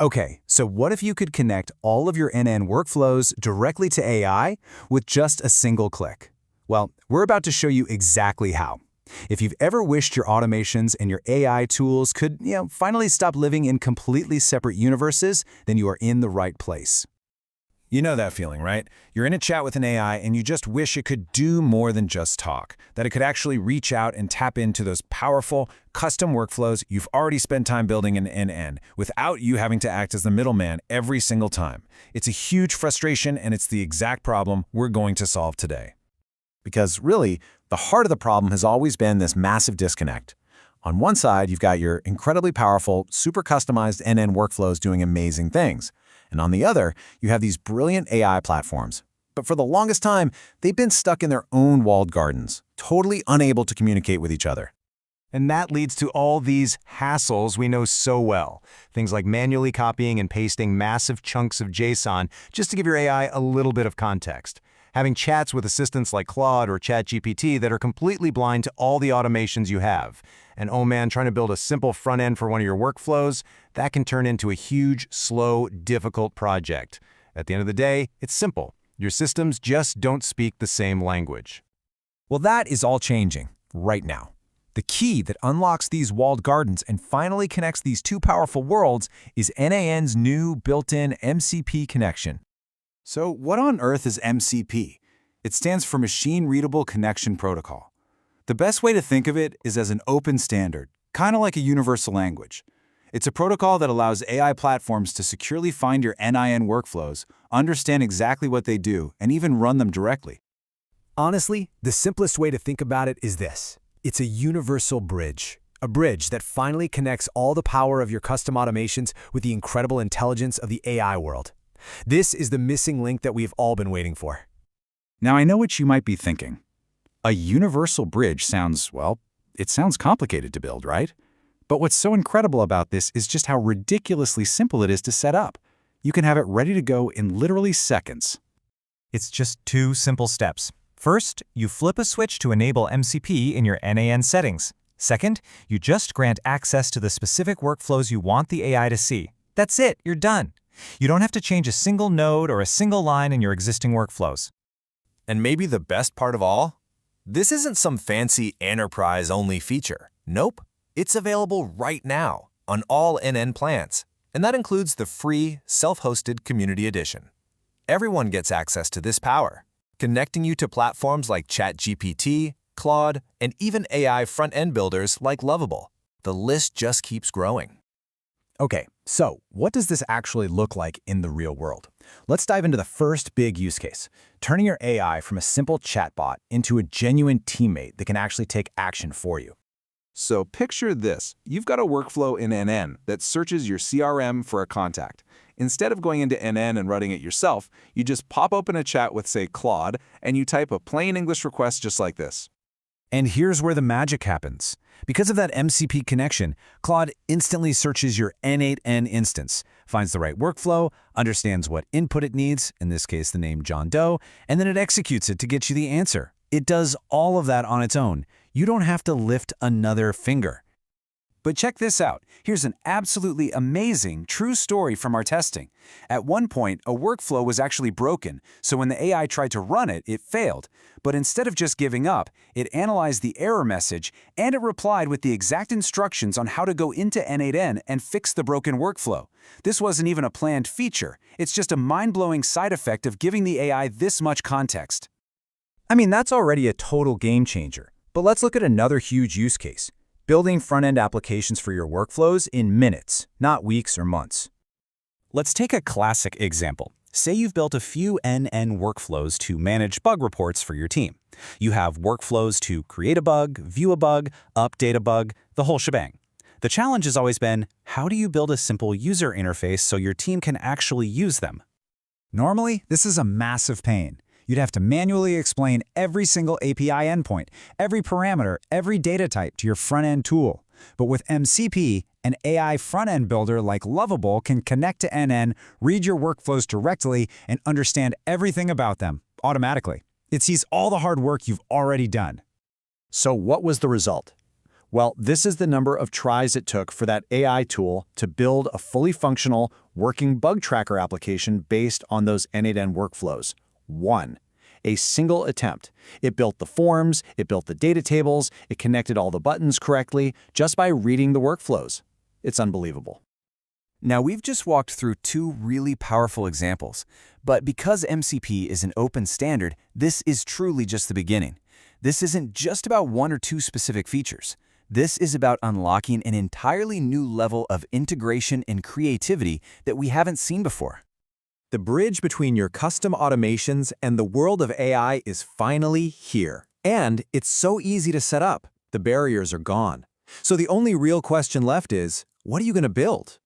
Okay, so what if you could connect all of your n8n workflows directly to AI with just a single click? Well, we're about to show you exactly how. If you've ever wished your automations and your AI tools could, finally stop living in completely separate universes, then you are in the right place. You know that feeling, right? You're in a chat with an AI and you just wish it could do more than just talk, that it could actually reach out and tap into those powerful, custom workflows you've already spent time building in n8n without you having to act as the middleman every single time. It's a huge frustration, and it's the exact problem we're going to solve today. Because really, the heart of the problem has always been this massive disconnect. On one side, you've got your incredibly powerful, super customized n8n workflows doing amazing things. And on the other, you have these brilliant AI platforms. But for the longest time, they've been stuck in their own walled gardens, totally unable to communicate with each other. And that leads to all these hassles we know so well. Things like manually copying and pasting massive chunks of JSON just to give your AI a little bit of context. Having chats with assistants like Claude or ChatGPT that are completely blind to all the automations you have. And oh man, trying to build a simple front end for one of your workflows, that can turn into a huge, slow, difficult project. At the end of the day, it's simple. Your systems just don't speak the same language. Well, that is all changing right now. The key that unlocks these walled gardens and finally connects these two powerful worlds is n8n's new built-in MCP connection. So what on earth is MCP? It stands for Machine Readable Connection Protocol. The best way to think of it is as an open standard, kind of like a universal language. It's a protocol that allows AI platforms to securely find your n8n workflows, understand exactly what they do, and even run them directly. Honestly, the simplest way to think about it is this. It's a universal bridge. A bridge that finally connects all the power of your custom automations with the incredible intelligence of the AI world. This is the missing link that we've all been waiting for. Now, I know what you might be thinking. A universal bridge sounds, well, it sounds complicated to build, right? But what's so incredible about this is just how ridiculously simple it is to set up. You can have it ready to go in literally seconds. It's just two simple steps. First, you flip a switch to enable MCP in your n8n settings. Second, you just grant access to the specific workflows you want the AI to see. That's it, you're done. You don't have to change a single node or a single line in your existing workflows. And maybe the best part of all? This isn't some fancy enterprise-only feature. Nope, it's available right now on all n8n plans, and that includes the free, self-hosted Community Edition. Everyone gets access to this power, connecting you to platforms like ChatGPT, Claude, and even AI front-end builders like Lovable. The list just keeps growing. Okay, so what does this actually look like in the real world? Let's dive into the first big use case, turning your AI from a simple chatbot into a genuine teammate that can actually take action for you. So picture this. You've got a workflow in n8n that searches your CRM for a contact. Instead of going into n8n and running it yourself, you just pop open a chat with, say, Claude, and you type a plain English request just like this. And here's where the magic happens. Because of that MCP connection, Claude instantly searches your n8n instance, finds the right workflow, understands what input it needs, in this case the name John Doe, and then it executes it to get you the answer. It does all of that on its own. You don't have to lift another finger. But check this out. Here's an absolutely amazing, true story from our testing. At one point, a workflow was actually broken, so when the AI tried to run it, it failed. But instead of just giving up, it analyzed the error message, and it replied with the exact instructions on how to go into n8n and fix the broken workflow. This wasn't even a planned feature. It's just a mind-blowing side effect of giving the AI this much context. I mean, that's already a total game changer. But let's look at another huge use case. Building front-end applications for your workflows in minutes, not weeks or months. Let's take a classic example. Say you've built a few n8n workflows to manage bug reports for your team. You have workflows to create a bug, view a bug, update a bug, the whole shebang. The challenge has always been, how do you build a simple user interface so your team can actually use them? Normally, this is a massive pain. You'd have to manually explain every single API endpoint, every parameter, every data type to your front-end tool. But with MCP, an AI front-end builder like Lovable can connect to n8n, read your workflows directly, and understand everything about them automatically. It sees all the hard work you've already done. So what was the result? Well, this is the number of tries it took for that AI tool to build a fully functional, working bug tracker application based on those n8n workflows. 1. A single attempt. It built the forms, it built the data tables, it connected all the buttons correctly just by reading the workflows. It's unbelievable. Now, we've just walked through two really powerful examples, but because MCP is an open standard, this is truly just the beginning. This isn't just about one or two specific features. This is about unlocking an entirely new level of integration and creativity that we haven't seen before. The bridge between your custom automations and the world of AI is finally here. And it's so easy to set up. The barriers are gone. So the only real question left is, what are you going to build?